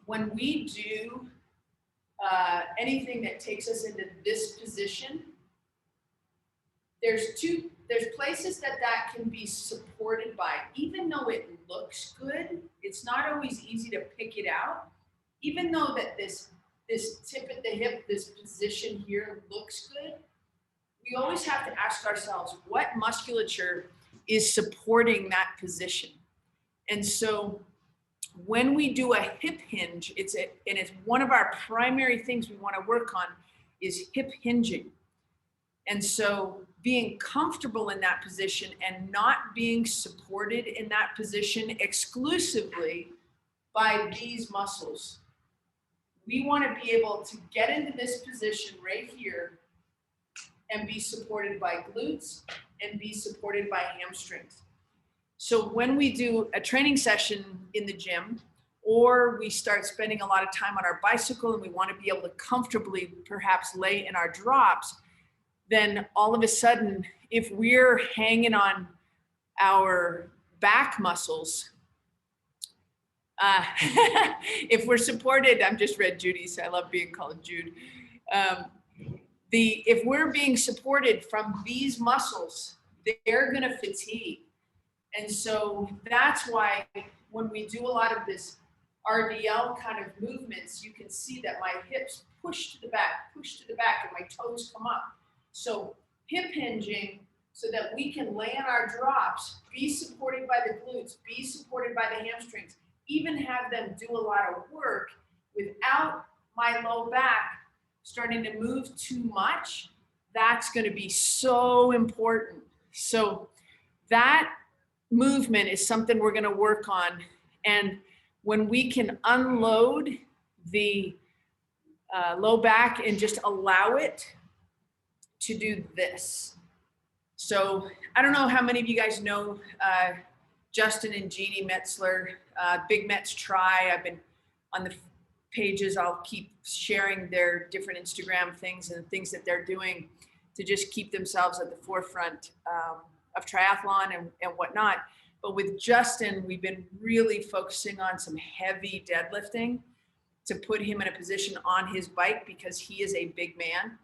when we do anything that takes us into this position, there's places that can be supported by. Even though it looks good, it's not always easy to pick it out. Even though that this tip at the hip, this position here looks good, we always have to ask ourselves, what musculature is supporting that position? And so when we do a hip hinge, it's one of our primary things we want to work on is hip hinging. And so being comfortable in that position and not being supported in that position exclusively by these muscles. We want to be able to get into this position right here and be supported by glutes and be supported by hamstrings. So when we do a training session in the gym, or we start spending a lot of time on our bicycle and we want to be able to comfortably perhaps lay in our drops, then all of a sudden, if we're hanging on our back muscles, if we're supported, I'm just read Judy's, I love being called Jude. If we're being supported from these muscles, they're gonna fatigue. And so that's why when we do a lot of this RDL kind of movements, you can see that my hips push to the back, and my toes come up. So hip hinging so that we can lay on our drops, be supported by the glutes, be supported by the hamstrings, even have them do a lot of work without my low back starting to move too much. That's going to be so important. So that movement is something we're going to work on. And when we can unload the low back and just allow it to do this. So I don't know how many of you guys know Justin and Jeannie Metzler, Big Mets Try. I've been on the pages. I'll keep sharing their different Instagram things and things that they're doing to just keep themselves at the forefront of triathlon and whatnot. But with Justin, we've been really focusing on some heavy deadlifting to put him in a position on his bike because he is a big man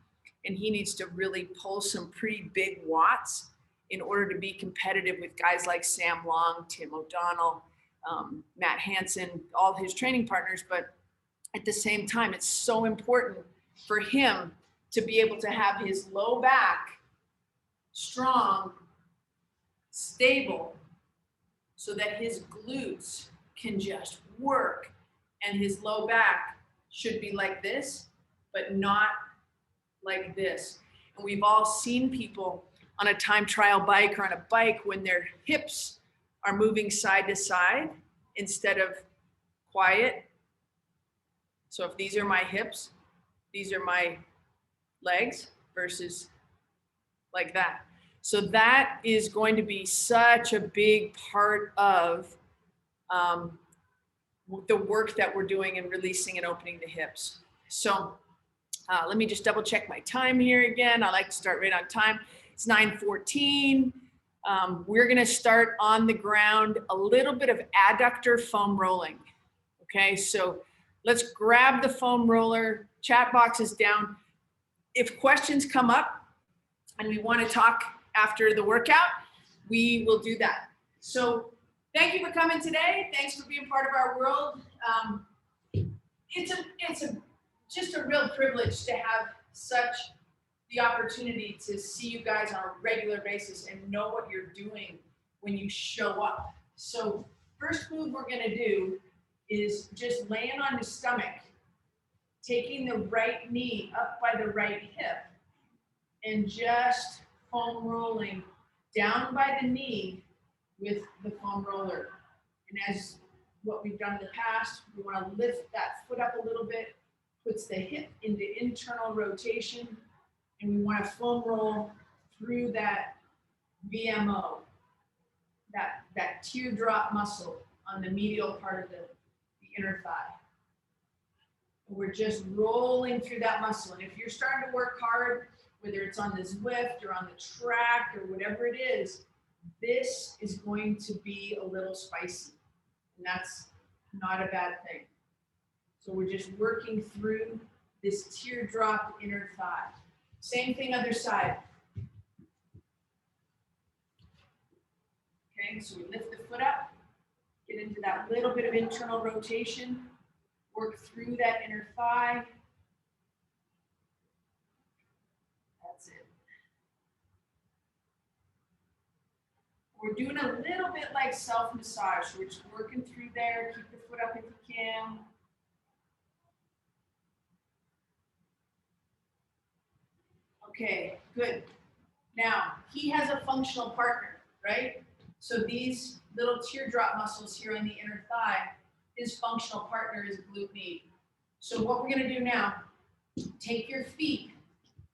and he needs to really pull some pretty big watts in order to be competitive with guys like Sam Long, Tim O'Donnell, Matt Hansen, all his training partners. But at the same time, it's so important for him to be able to have his low back strong, stable, so that his glutes can just work, and his low back should be like this, but not like this. And we've all seen people on a time trial bike or on a bike when their hips are moving side to side instead of quiet. So if these are my hips, these are my legs versus like that. So that is going to be such a big part of the work that we're doing in releasing and opening the hips. So let me just double check my time here again. I like to start right on time. It's 9:14. We're gonna start on the ground, a little bit of adductor foam rolling. Okay, so let's grab the foam roller, chat box is down. If questions come up and we wanna talk after the workout, we will do that. So thank you for coming today. Thanks for being part of our world. It's just a real privilege to have the opportunity to see you guys on a regular basis and know what you're doing when you show up. So first move we're gonna do is just laying on the stomach, taking the right knee up by the right hip and just foam rolling down by the knee with the foam roller. And as what we've done in the past, we want to lift that foot up a little bit, puts the hip into internal rotation, and we want to foam roll through that VMO, that teardrop muscle on the medial part of the inner thigh. And we're just rolling through that muscle. And if you're starting to work hard, whether it's on the Zwift or on the track or whatever it is, this is going to be a little spicy. And that's not a bad thing. So we're just working through this teardrop inner thigh. Same thing other side. Okay, so we lift the foot up, get into that little bit of internal rotation, work through that inner thigh. That's it. We're doing a little bit like self-massage. So we're just working through there. Keep the foot up if you can. Okay, good. Now, he has a functional partner, right? So these little teardrop muscles here on the inner thigh, his functional partner is glute med. So what we're gonna do now, take your feet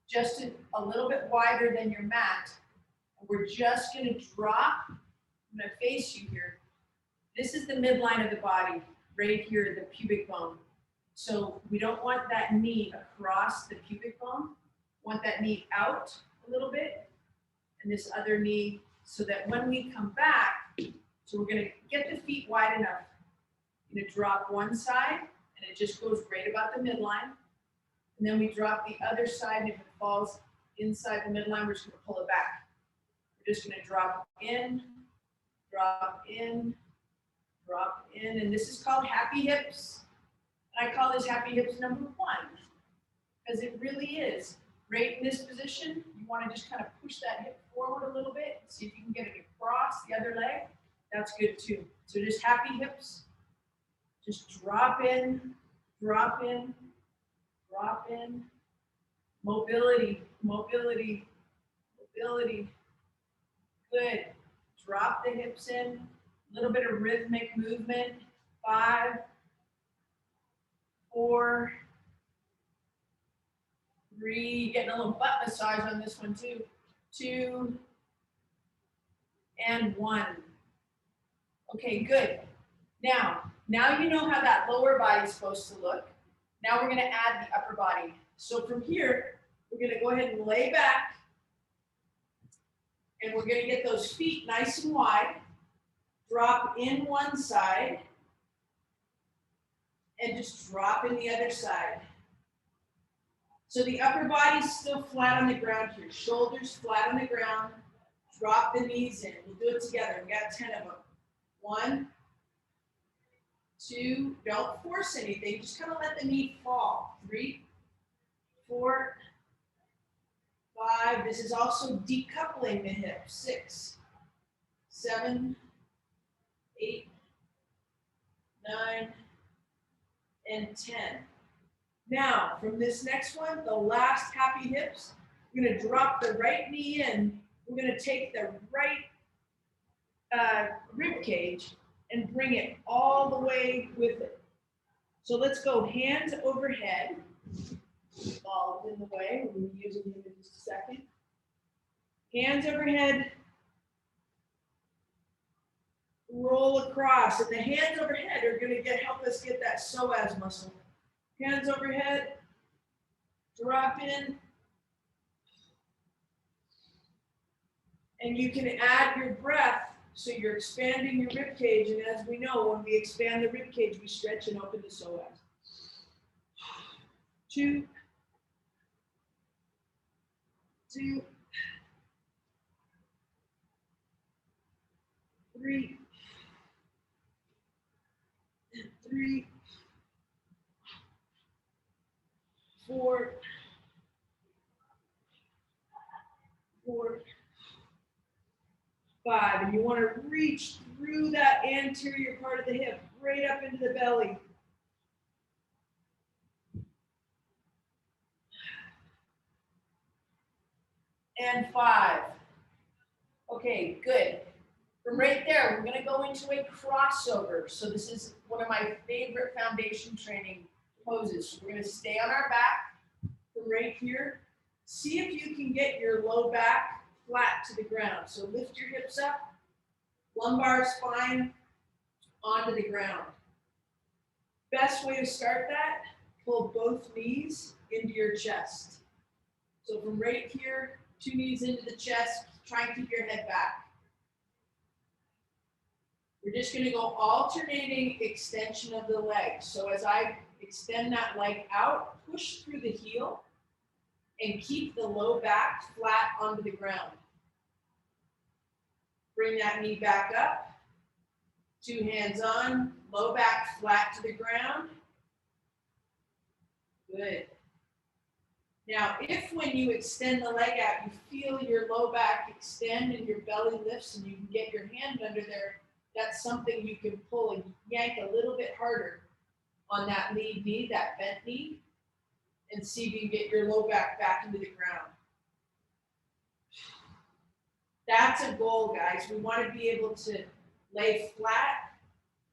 just a little bit wider than your mat. And we're just gonna drop, I'm gonna face you here. This is the midline of the body, right here, the pubic bone. So we don't want that knee across the pubic bone. Want that knee out a little bit, and this other knee, so that when we come back, so we're gonna get the feet wide enough. You're gonna drop one side, and it just goes right about the midline. And then we drop the other side, and if it falls inside the midline, we're just gonna pull it back. We're just gonna drop in, drop in, drop in, and this is called happy hips. And I call this happy hips number 1, because it really is. Right in this position, you want to just kind of push that hip forward a little bit, see if you can get it across the other leg. That's good too. So just happy hips. Just drop in, drop in, drop in. Mobility, mobility, mobility. Good. Drop the hips in. A little bit of rhythmic movement. 5, 4, 3, getting a little butt massage on this one too. 2, and 1. Okay, good. Now you know how that lower body is supposed to look. Now we're gonna add the upper body. So from here, we're gonna go ahead and lay back, and we're gonna get those feet nice and wide, drop in one side, and just drop in the other side. So the upper body's still flat on the ground here. Shoulders flat on the ground. Drop the knees in. We'll do it together. We got 10 of them. 1, 2, don't force anything. Just kind of let the knee fall. 3, 4, 5. This is also decoupling the hip. 6, 7, 8, 9, and 10. Now, from this next one, the last happy hips, we're gonna drop the right knee in. We're gonna take the right rib cage and bring it all the way with it. So let's go hands overhead. Ball in the way, we're gonna be using him in just a second. Hands overhead. Roll across, and the hands overhead are gonna help us get that psoas muscle. Hands overhead, drop in, and you can add your breath, so you're expanding your rib cage, and as we know, when we expand the rib cage, we stretch and open the psoas. 2, 2, 3, 3, 4, 4, 5, and you want to reach through that anterior part of the hip, right up into the belly. And 5. Okay, good. From right there, we're gonna go into a crossover. So this is one of my favorite foundation training poses. We're gonna stay on our back from right here. See if you can get your low back flat to the ground. So lift your hips up, lumbar spine onto the ground. Best way to start that, pull both knees into your chest. So from right here, 2 knees into the chest, try and keep your head back. We're just going to go alternating extension of the leg. So as I extend that leg out, push through the heel and keep the low back flat onto the ground. Bring that knee back up. 2 hands on, low back flat to the ground. Good. Now, if when you extend the leg out, you feel your low back extend and your belly lifts and you can get your hand under there, that's something you can pull and yank a little bit harder on that lead knee, that bent knee, and see if you can get your low back into the ground. That's a goal, guys. We want to be able to lay flat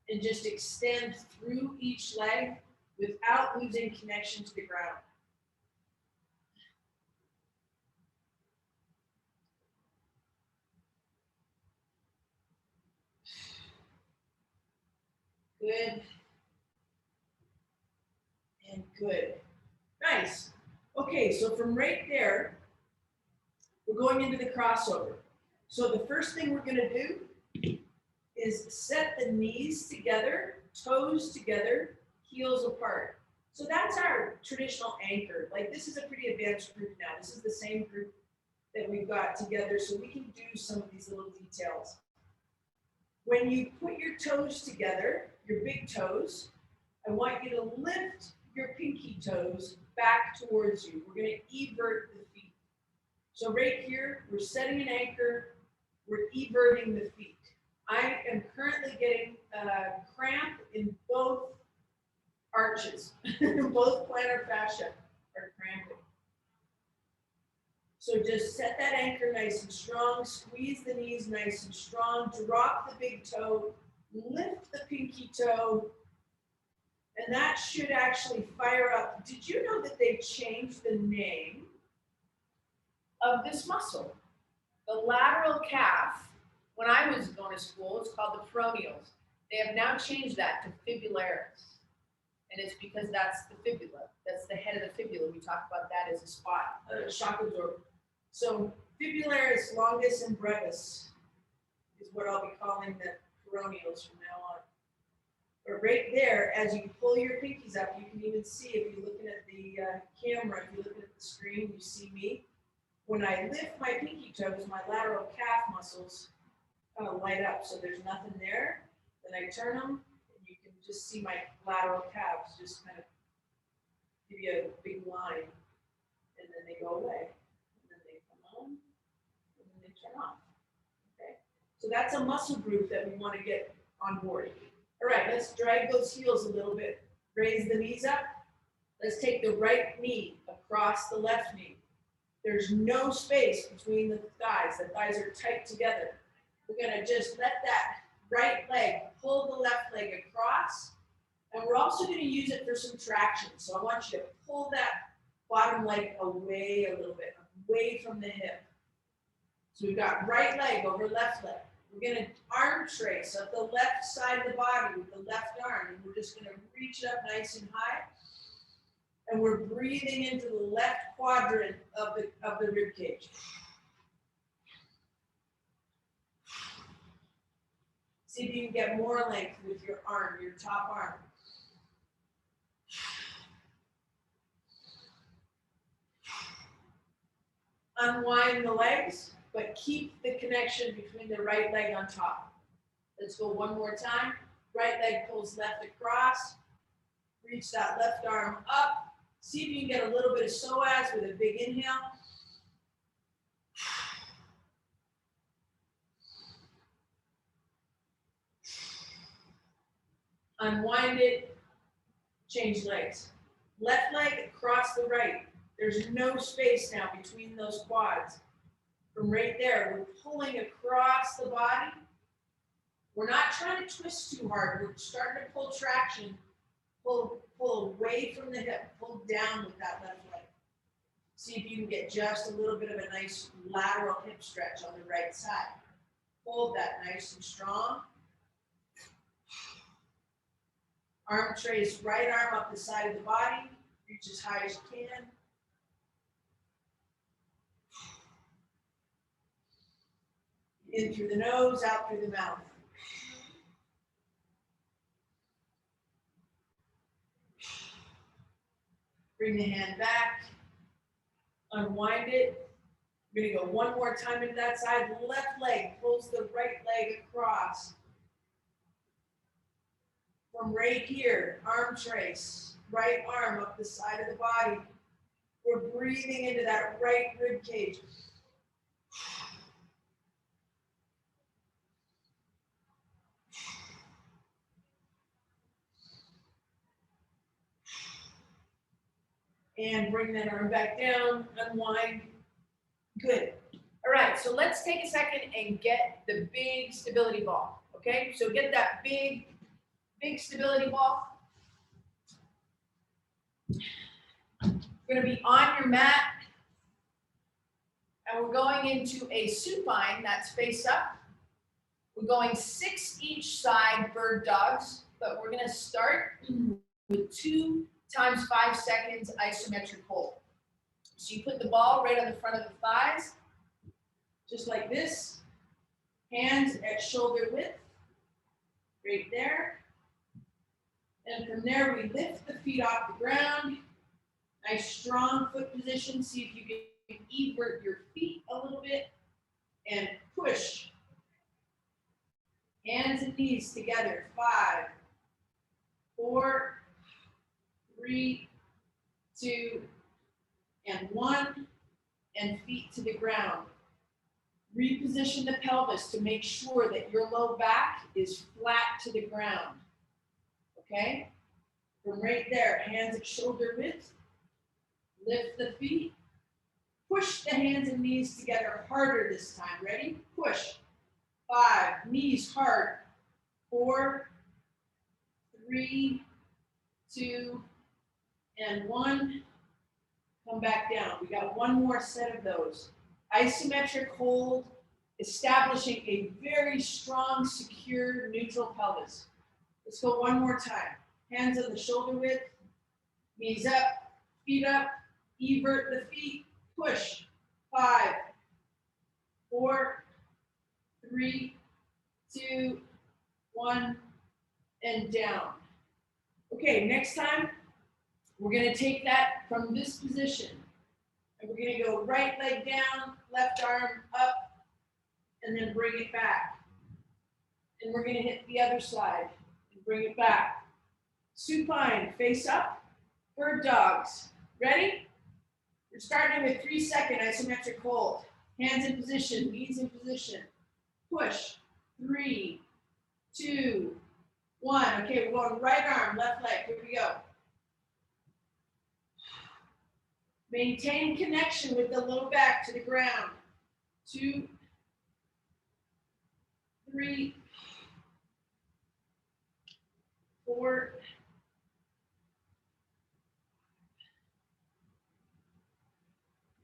and just extend through each leg without losing connection to the ground. Good. And good. Nice. Okay, so from right there, we're going into the crossover. So the first thing we're going to do is set the knees together, toes together, heels apart. So that's our traditional anchor. Like, this is a pretty advanced group now. This is the same group that we've got together, so we can do some of these little details. When you put your toes together, your big toes, I want you to lift your pinky toes back towards you. We're going to evert the feet. So right here, we're setting an anchor, we're everting the feet. I am currently getting a cramp in both arches. Both plantar fascia are cramping. So just set that anchor nice and strong, squeeze the knees nice and strong, drop the big toe, lift the pinky toe, and that should actually fire up. Did you know that they've changed the name of this muscle? The lateral calf, when I was going to school, it's called the peroneals. They have now changed that to fibularis. And it's because that's the fibula. That's the head of the fibula. We talk about that as a spot, a shock absorber. So fibularis longus and brevis is what I'll be calling the peroneals from now on. But right there, as you pull your pinkies up, you can even see, if you're looking at the camera, if you're looking at the screen, you see me. When I lift my pinky toes, my lateral calf muscles kind of light up. So there's nothing there. Then I turn them, and you can just see my lateral calves just kind of give you a big line. And then they go away. And then they come on, and then they turn off. Okay? So that's a muscle group that we want to get on board. All right, let's drag those heels a little bit. Raise the knees up. Let's take the right knee across the left knee. There's no space between the thighs. The thighs are tight together. We're going to just let that right leg pull the left leg across. And we're also going to use it for some traction. So I want you to pull that bottom leg away a little bit, away from the hip. So we've got right leg over left leg. We're going to arm trace up the left side of the body with the left arm. And we're just going to reach it up nice and high. And we're breathing into the left quadrant of the rib cage. See if you can get more length with your arm, your top arm. Unwind the legs, but keep the connection between the right leg on top. Let's go one more time. Right leg pulls left across. Reach that left arm up. See if you can get a little bit of psoas with a big inhale. Unwind it. Change legs. Left leg across the right. There's no space now between those quads. From right there, we're pulling across the body. We're not trying to twist too hard. We're starting to pull traction. Pull away from the hip. Pull down with that left leg. See if you can get just a little bit of a nice lateral hip stretch on the right side. Hold that nice and strong. Arm trace, right arm up the side of the body. Reach as high as you can. In through the nose, out through the mouth. Bring the hand back. Unwind it. We're gonna go one more time into that side. Left leg pulls the right leg across. From right here, arm trace. Right arm up the side of the body. We're breathing into that right rib cage. And bring that arm back down, unwind. Good. All right, so let's take a second and get the big stability ball, okay? So get that big stability ball. You're gonna be on your mat, and we're going into a supine that's face up. We're going 6 each side bird dogs, but we're gonna start with 2 times 5 seconds isometric hold. So you put the ball right on the front of the thighs, just like this. Hands at shoulder width, right there. And from there, we lift the feet off the ground. Nice strong foot position. See if you can invert your feet a little bit and push. Hands and knees together. 5, 4, 3, 2, and 1, and feet to the ground. Reposition the pelvis to make sure that your low back is flat to the ground. Okay? From right there, hands at shoulder width. Lift the feet. Push the hands and knees together harder this time. Ready? Push. 5, knees hard. 4, 3, 2, and 1. Come back down. We got one more set of those. Isometric hold, establishing a very strong, secure, neutral pelvis. Let's go one more time. Hands on the shoulder width, knees up, feet up, evert the feet, push. 5, 4, 3, 2, 1, and down. Okay, next time, we're gonna take that from this position. And we're gonna go right leg down, left arm up, and then bring it back. And we're gonna hit the other side and bring it back. Supine, face up, bird dogs. Ready? We're starting with 3-second isometric hold. Hands in position, knees in position. Push. 3, 2, 1. Okay, we're going right arm, left leg. Here we go. Maintain connection with the low back to the ground. 2, 3, 4,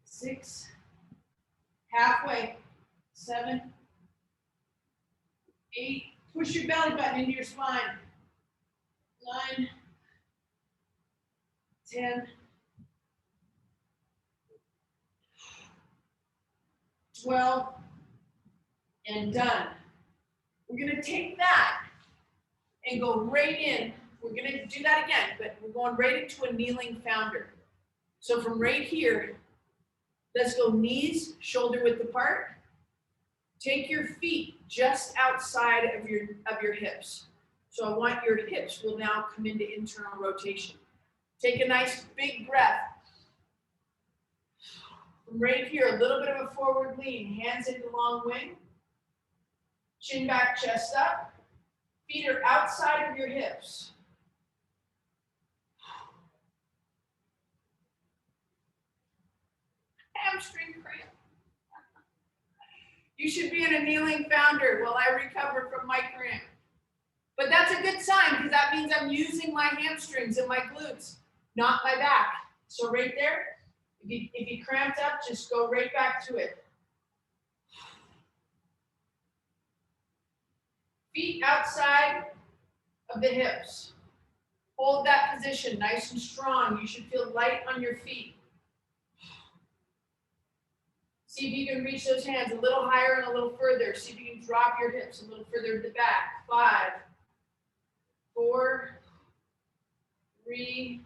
6, halfway, 7, 8, push your belly button into your spine. 9, 10, 12, and done. We're gonna take that and go right in. We're gonna do that again, but we're going right into a kneeling founder. So from right here, let's go knees, shoulder width apart. Take your feet just outside of your hips. So I want your hips will now come into internal rotation. Take a nice big breath. From right here, a little bit of a forward lean, hands into long wing. Chin back, chest up. Feet are outside of your hips. Hamstring cramp. You should be in a kneeling founder while I recover from my cramp. But that's a good sign because that means I'm using my hamstrings and my glutes, not my back. So right there, if you cramped up, just go right back to it. Feet outside of the hips. Hold that position nice and strong. You should feel light on your feet. See if you can reach those hands a little higher and a little further. See if you can drop your hips a little further to the back. 5, 4, 3,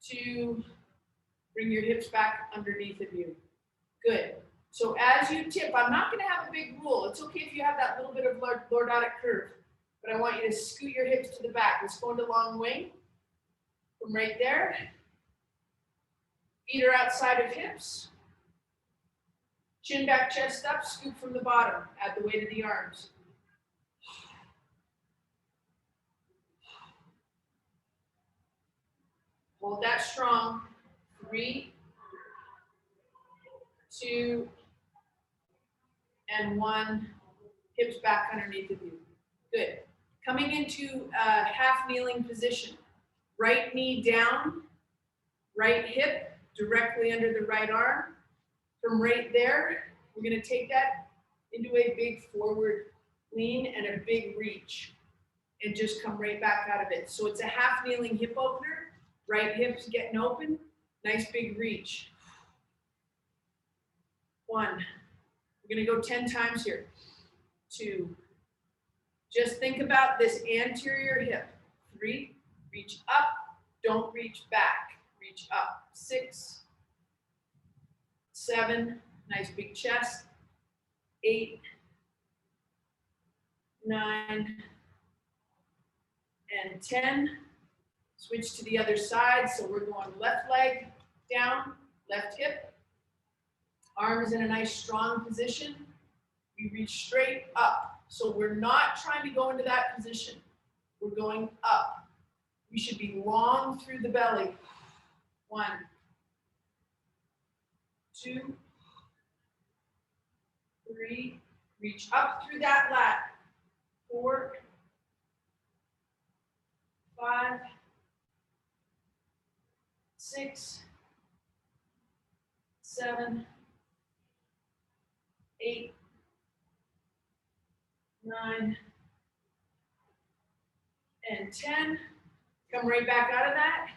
2, Bring your hips back underneath of you. Good. So as you tip, I'm not going to have a big rule. It's okay if you have that little bit of lordotic curve, but I want you to scoot your hips to the back. Let's go into long wing. From right there. Feet are outside of hips. Chin back, chest up, scoop from the bottom. Add the weight of the arms. Hold that strong. 3, 2, and 1. Hips back underneath of you. Good. Coming into a half kneeling position. Right knee down, right hip directly under the right arm. From right there, we're going to take that into a big forward lean and a big reach. And just come right back out of it. So it's a half kneeling hip opener. Right hips getting open. Nice big reach. 1. We're going to go 10 times here. 2. Just think about this anterior hip. 3. Reach up. Don't reach back. Reach up. 6. 7. Nice big chest. 8. 9. And 10. Switch to the other side. So we're going left leg down, left hip. Arms in a nice strong position. We reach straight up. So we're not trying to go into that position. We're going up. We should be long through the belly. 1, 2, 3. Reach up through that lat. 4, 5, 6, 7, 8, 9, and 10. Come right back out of that.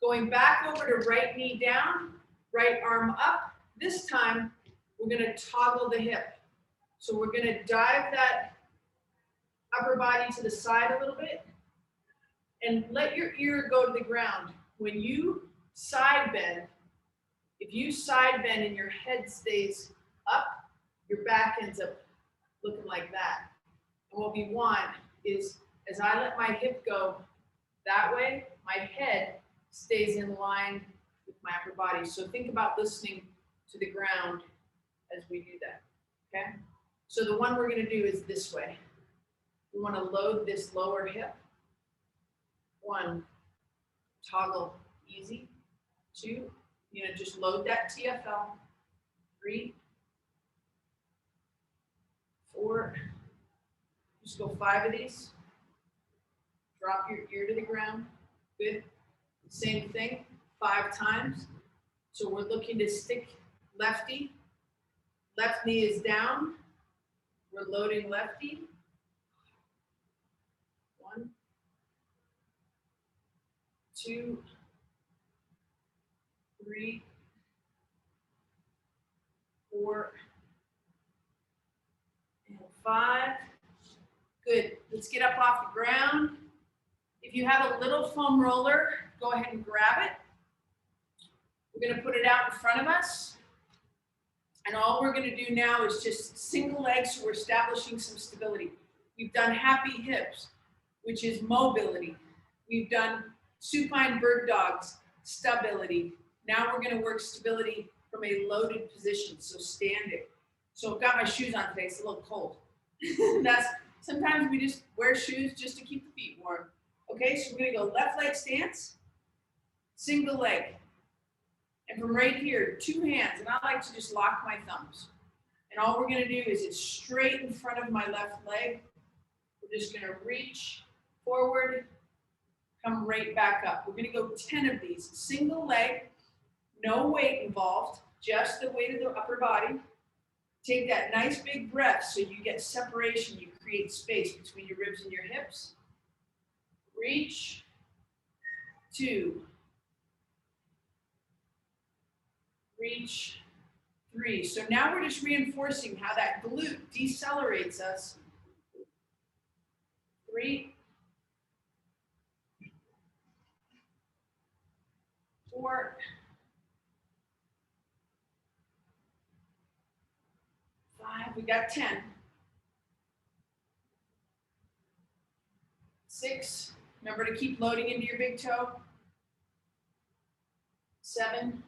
Going back over to right knee down, right arm up. This time, we're going to toggle the hip. So we're going to dive that upper body to the side a little bit and let your ear go to the ground. When you side bend, if you side bend and your head stays up, your back ends up looking like that. And what we want is, as I let my hip go that way, my head stays in line with my upper body. So think about listening to the ground as we do that, okay? So the one we're gonna do is this way. We wanna load this lower hip. 1, toggle easy. 2, just load that TFL. 3, 4, just go 5 of these. Drop your ear to the ground. Good. Same thing, 5 times. So we're looking to stick lefty. Left knee is down. We're loading lefty. 1, 2, 3, 4, and 5. Good. Let's get up off the ground. If you have a little foam roller, go ahead and grab it. We're going to put it out in front of us. And all we're going to do now is just single legs, so we're establishing some stability. We've done happy hips, which is mobility. We've done supine bird dogs, stability. Now we're going to work stability from a loaded position, so standing. So I've got my shoes on today, it's a little cold. Sometimes we just wear shoes just to keep the feet warm. Okay, so we're going to go left leg stance, single leg. And from right here, 2 hands, and I like to just lock my thumbs. And all we're going to do is it's straight in front of my left leg. We're just going to reach forward, come right back up. We're going to go 10 of these. Single leg, no weight involved, just the weight of the upper body. Take that nice big breath so you get separation. You create space between your ribs and your hips. Reach. 2. Reach. 3. So now we're just reinforcing how that glute decelerates us. 3. 4. we got 10. 6, remember to keep loading into your big toe. 7,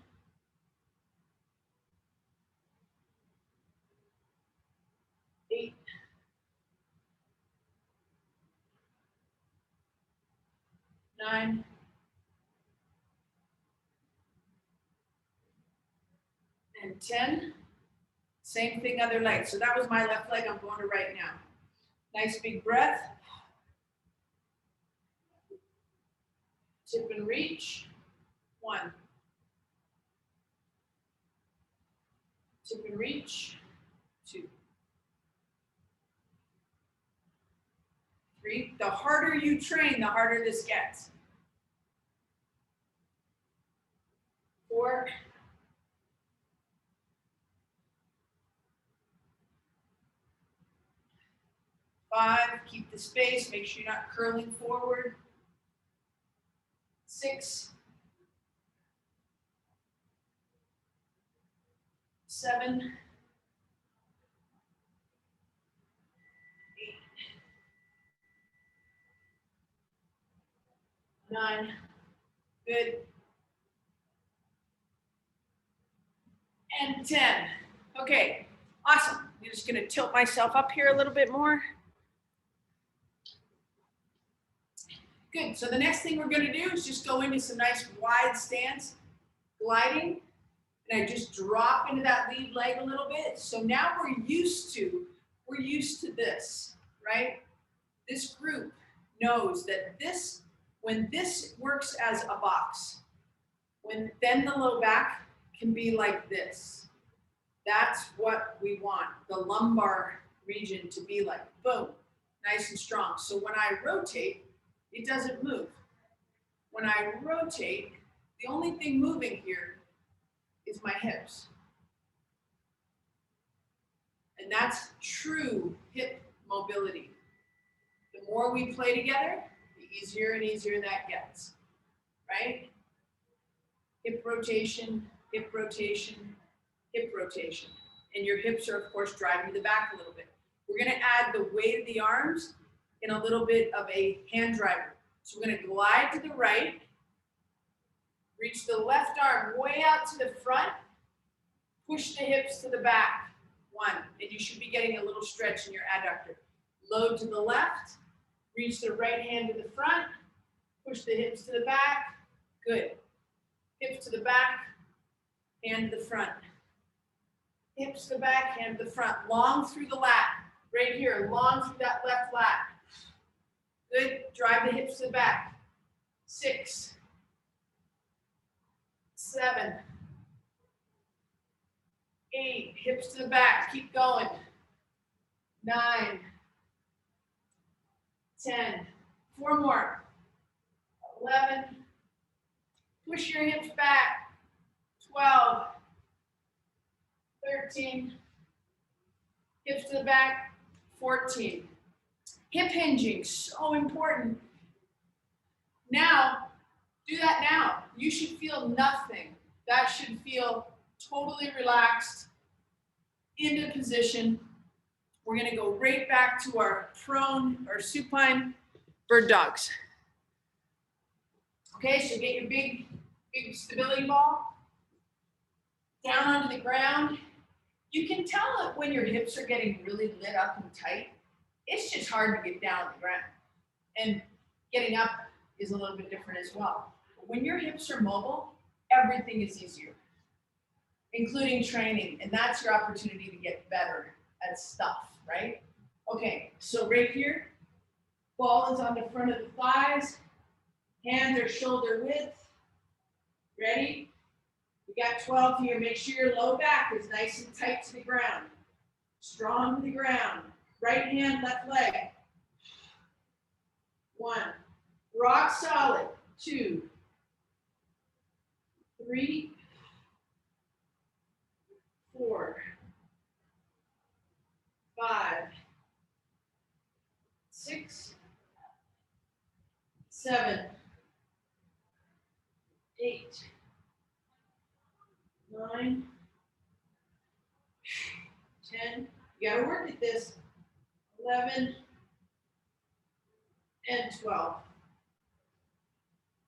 8, 9, and 10. Same thing, other leg. So that was my left leg. I'm going to right now. Nice big breath. Tip and reach. 1. Tip and reach. 2. 3. The harder you train, the harder this gets. 4. 5. Keep the space. Make sure you're not curling forward. 6. 7. 8. 9. Good. And 10. Okay, awesome. I'm just going to tilt myself up here a little bit more. Good. So the next thing we're going to do is just go into some nice wide stance, gliding. And I just drop into that lead leg a little bit. So now we're used to this, right? This group knows that when this works as a box, then the low back can be like this. That's what we want the lumbar region to be like. Boom, nice and strong. So when I rotate, it doesn't move. When I rotate, the only thing moving here is my hips. And that's true hip mobility. The more we play together, the easier and easier that gets, right? Hip rotation, hip rotation, hip rotation. And your hips are, of course, driving to the back a little bit. We're going to add the weight of the arms in a little bit of a hand driver. So we're going to glide to the right, reach the left arm way out to the front, push the hips to the back. 1, and you should be getting a little stretch in your adductor. Load to the left, reach the right hand to the front, push the hips to the back. Good. Hips to the back, hand to the front. Hips to the back, hand to the front. Long through the lat. Right here, long through that left lat. Good. Drive the hips to the back. 6, 7, 8. Hips to the back. Keep going. 9, 10. 4 more. 11. Push your hips back. 12. 13. Hips to the back. 14. Hip hinging, so important. Now, do that now. You should feel nothing. That should feel totally relaxed into position. We're going to go right back to our prone or supine bird dogs. Okay, so get your big stability ball down onto the ground. You can tell it when your hips are getting really lit up and tight. It's just hard to get down on the ground. And getting up is a little bit different as well. But when your hips are mobile, everything is easier, including training. And that's your opportunity to get better at stuff, right? Okay, so right here, ball is on the front of the thighs. Hands are shoulder width. Ready? We got 12 here. Make sure your low back is nice and tight to the ground. Strong to the ground. Right hand, left leg. 1. Rock solid. 2. 3. 4. 5. 6. 7. 8. 9. 10. You gotta work at this. 11 and 12.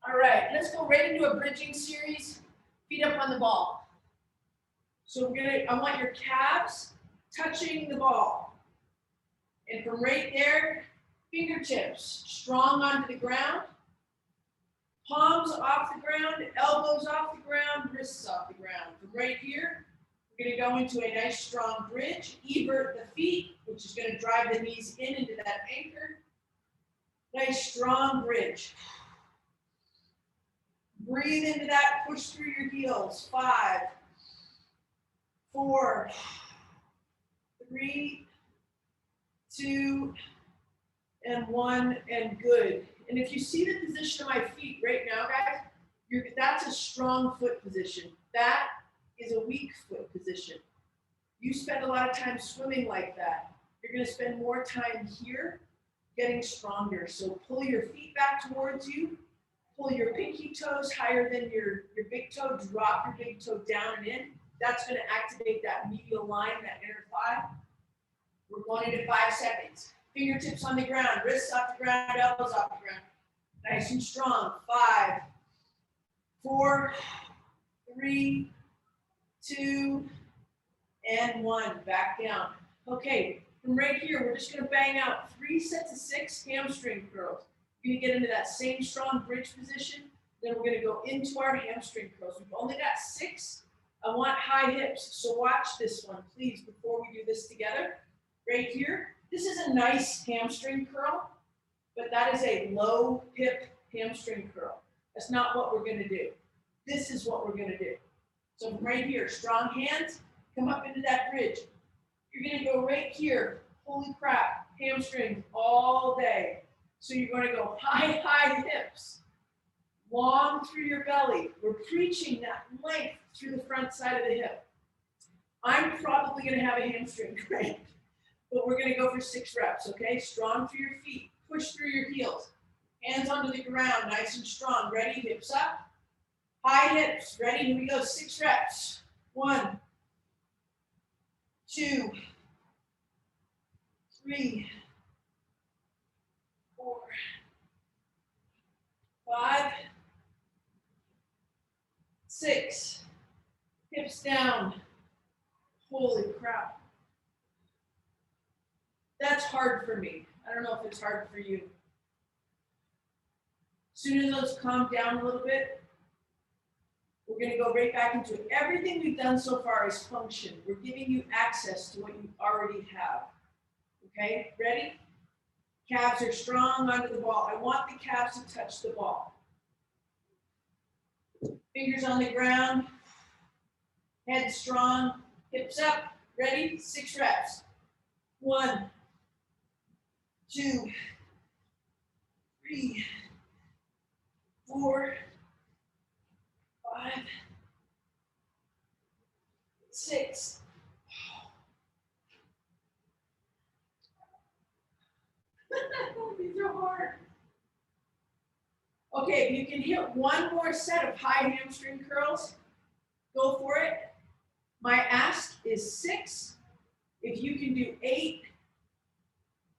All right, let's go right into a bridging series. Feet up on the ball. So I want your calves touching the ball. And from right there, fingertips strong onto the ground. Palms off the ground, elbows off the ground, wrists off the ground. From right here, we're going to go into a nice strong bridge. Evert the feet, which is going to drive the knees into that anchor. Nice strong bridge. Breathe into that, push through your heels. 5, 4, 3, 2, and 1, and good. And if you see the position of my feet right now, guys, that's a strong foot position. That is a weak foot position. You spend a lot of time swimming like that. You're going to spend more time here getting stronger. So pull your feet back towards you. Pull your pinky toes higher than your big toe. Drop your big toe down and in. That's going to activate that medial line, that inner thigh. We're going into 5 seconds. Fingertips on the ground, wrists off the ground, elbows off the ground. Nice and strong. 5, 4, 3, 2, and 1. Back down. Okay, from right here, we're just going to bang out 3 sets of 6 hamstring curls. You're going to get into that same strong bridge position. Then we're going to go into our hamstring curls. We've only got 6. I want high hips. So watch this one, please, before we do this together. Right here. This is a nice hamstring curl, but that is a low hip hamstring curl. That's not what we're going to do. This is what we're going to do. So from right here, strong hands, come up into that bridge. You're going to go right here. Holy crap, hamstrings all day. So you're going to go high, high hips, long through your belly. We're preaching that length through the front side of the hip. I'm probably going to have a hamstring cramp. But we're going to go for 6 reps, okay? Strong through your feet. Push through your heels. Hands onto the ground, nice and strong. Ready? Hips up. High hips. Ready? Here we go. 6 reps. 1, 2, 3, 4, 5, 6. Hips down. Holy crap. That's hard for me. I don't know if it's hard for you. As soon as those calm down a little bit, we're going to go right back into it. Everything we've done so far is function. We're giving you access to what you already have. Okay, ready? Calves are strong onto the ball. I want the calves to touch the ball. Fingers on the ground. Head strong. Hips up. Ready? 6 reps. 1, 2, 3, 4, 5, 6. These are hard. Okay, if you can hit one more set of high hamstring curls, go for it. My ask is 6. If you can do 8,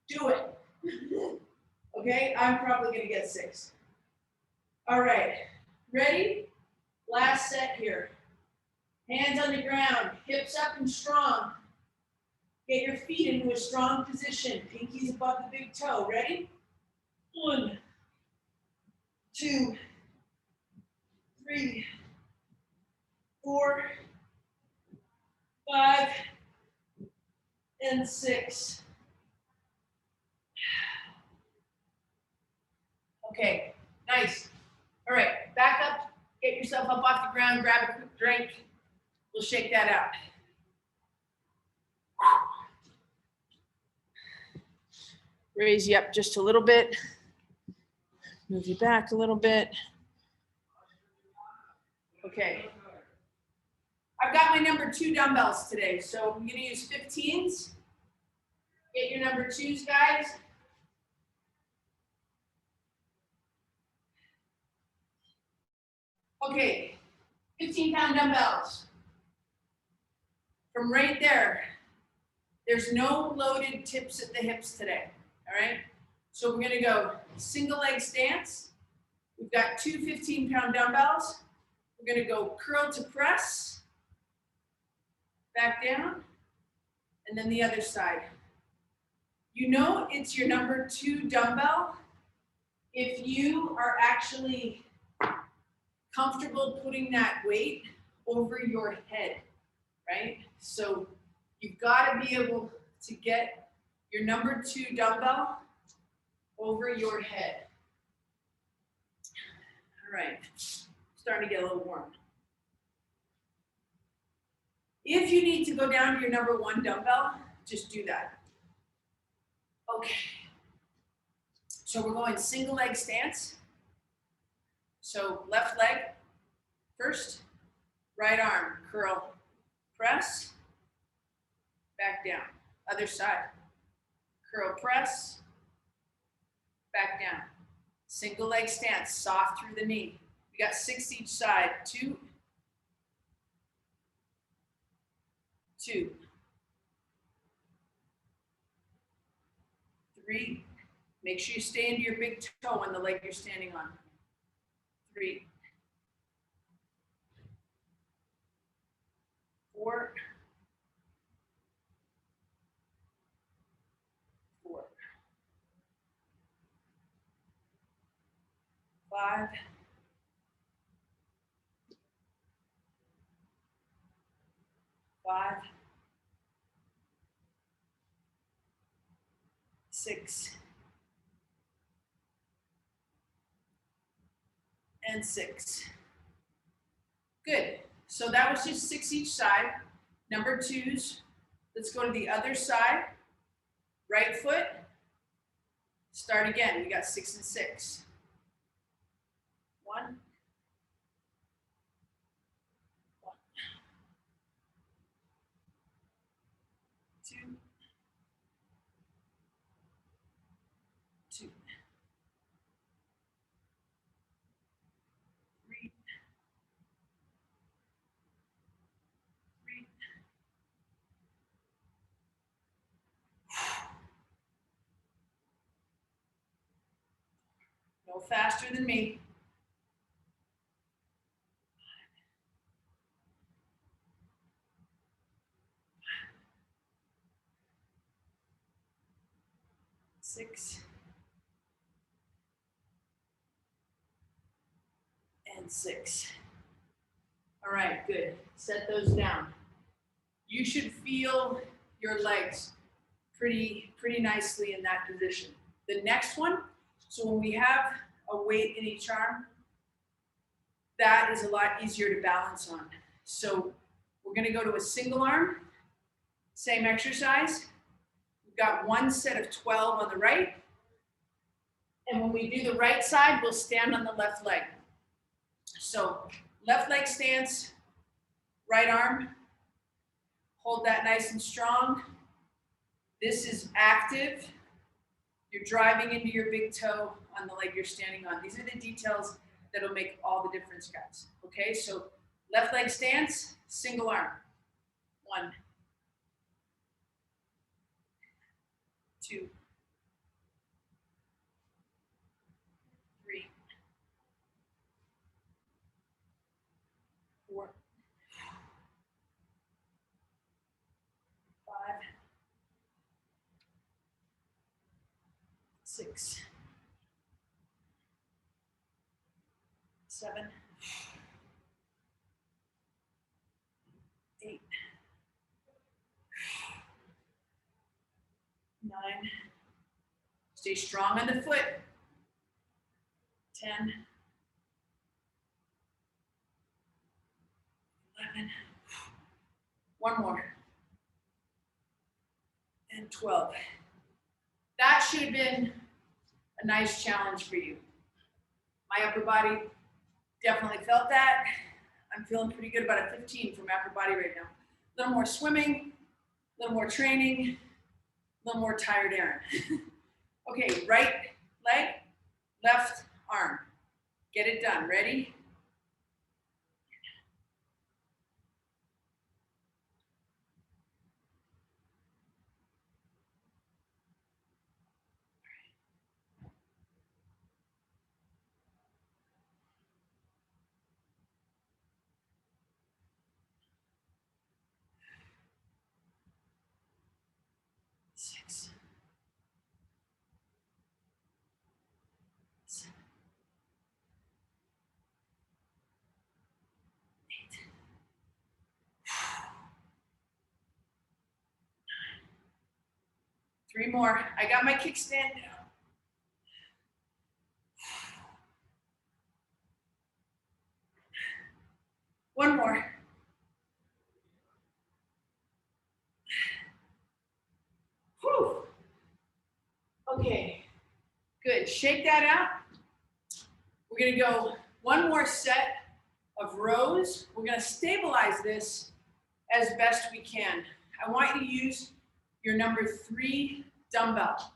do it. Okay, I'm probably going to get 6. All right, ready? Last set here. Hands on the ground, hips up and strong. Get your feet into a strong position. Pinkies above the big toe. Ready? 1, 2, 3, 4, 5, and 6. Okay, nice. All right, back up, get yourself up off the ground, grab a quick drink. We'll shake that out. Raise you up just a little bit. Move you back a little bit. Okay. I've got my number 2 dumbbells today, so I'm gonna use 15s. Get your number 2s, guys. Okay, 15-pound dumbbells. From right there, There's no loaded tips at the hips today, all right? So we're gonna go single leg stance. We've got two 15-pound dumbbells. We're gonna go curl to press, back down, and then the other side. You know it's your number 2 dumbbell if you are actually comfortable putting that weight over your head, right? So you've got to be able to get your number 2 dumbbell over your head. All right, starting to get a little warm. If you need to go down to your number 1 dumbbell, just do that. Okay. So we're going single leg stance. So left leg first, right arm, curl, press, back down. Other side, curl, press, back down. Single leg stance, soft through the knee. We got 6 each side. 2, 2, 3. Make sure you stay into your big toe on the leg you're standing on. 3, 4, 4, 5, 5, 6, and 6. Good. So that was just 6 each side. Number 2s. Let's go to the other side. Right foot. Start again. We got 6 and 6. 1, 1, 2, 2, 3, 3. No faster than me. 6 and 6. All right, good. Set those down. You should feel your legs pretty nicely in that position. The next one, so when we have a weight in each arm, that is a lot easier to balance on. So we're gonna go to a single arm, same exercise. We've got 1 set of 12 on the right. And when we do the right side, we'll stand on the left leg. So left leg stance, right arm, hold that nice and strong. This is active. You're driving into your big toe on the leg you're standing on. These are the details that'll make all the difference, guys. Okay, so left leg stance, single arm. 1, 2, 3, 4, 5, 6, 7, 8, 9. Stay strong on the foot. 10, 11. One more. And 12. That should have been a nice challenge for you. My upper body definitely felt that. I'm feeling pretty good about a 15 from upper body right now. A little more swimming, a little more training, a little more tired Aaron. Okay, right leg, left arm. Get it done. Ready? 3 more. I got my kickstand down. One more. Whew. Okay, good. Shake that out. We're gonna go one more set of rows. We're gonna stabilize this as best we can. I want you to use your number 3 dumbbell.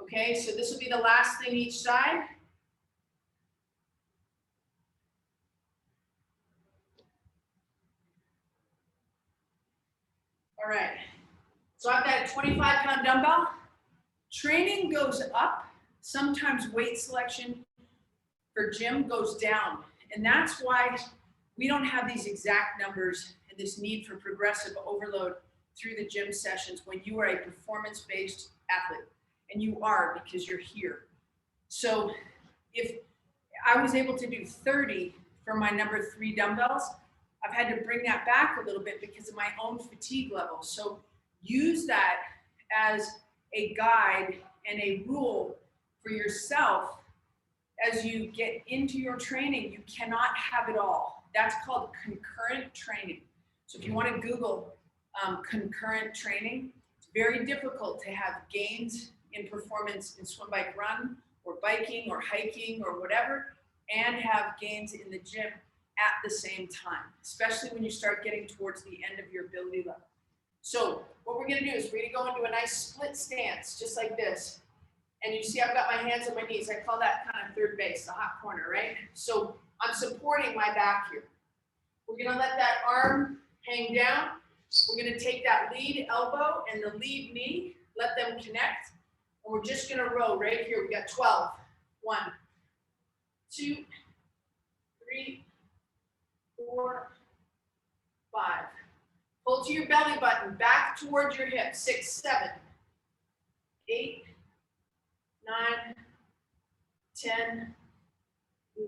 Okay, so this will be the last thing each side. All right, so I've got a 25-pound dumbbell. Training goes up. Sometimes weight selection for gym goes down. And that's why we don't have these exact numbers and this need for progressive overload through the gym sessions when you are a performance-based athlete. And you are, because you're here. So if I was able to do 30 for my number 3 dumbbells, I've had to bring that back a little bit because of my own fatigue level. So use that as a guide and a rule for yourself as you get into your training. You cannot have it all. That's called concurrent training. So if you want to Google concurrent training, it's very difficult to have gains in performance in swim, bike, run, or biking, or hiking, or whatever, and have gains in the gym at the same time, especially when you start getting towards the end of your ability level. So what we're gonna do is we're gonna go into a nice split stance, just like this. And you see I've got my hands on my knees. I call that kind of third base, the hot corner, right? So I'm supporting my back here. We're gonna let that arm hang down. We're gonna take that lead elbow and the lead knee, let them connect. And we're just gonna row right here. We got 12. 1, 2, 3, 4, 5. Pull to your belly button, back towards your hips. 6, 7, 8, 9, 10,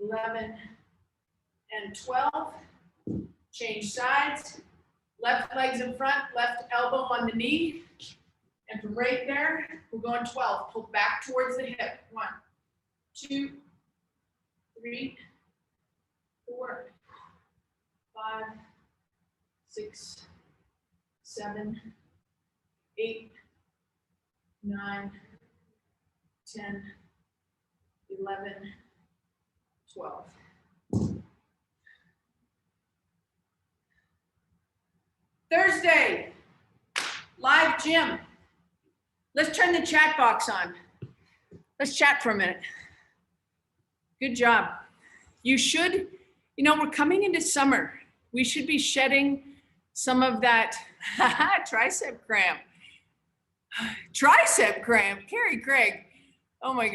11, and 12. Change sides. Left leg's in front, left elbow on the knee. And from right there, we're going 12. Pull back towards the hip. 1, 2, 3, 4, 5, 6, 7, 8, 9, 10, 11, 12. Thursday, live gym. Let's turn the chat box on. Let's chat for a minute. Good job. You should, we're coming into summer. We should be shedding some of that tricep cramp. Tricep cramp, Carrie Craig. Oh my God.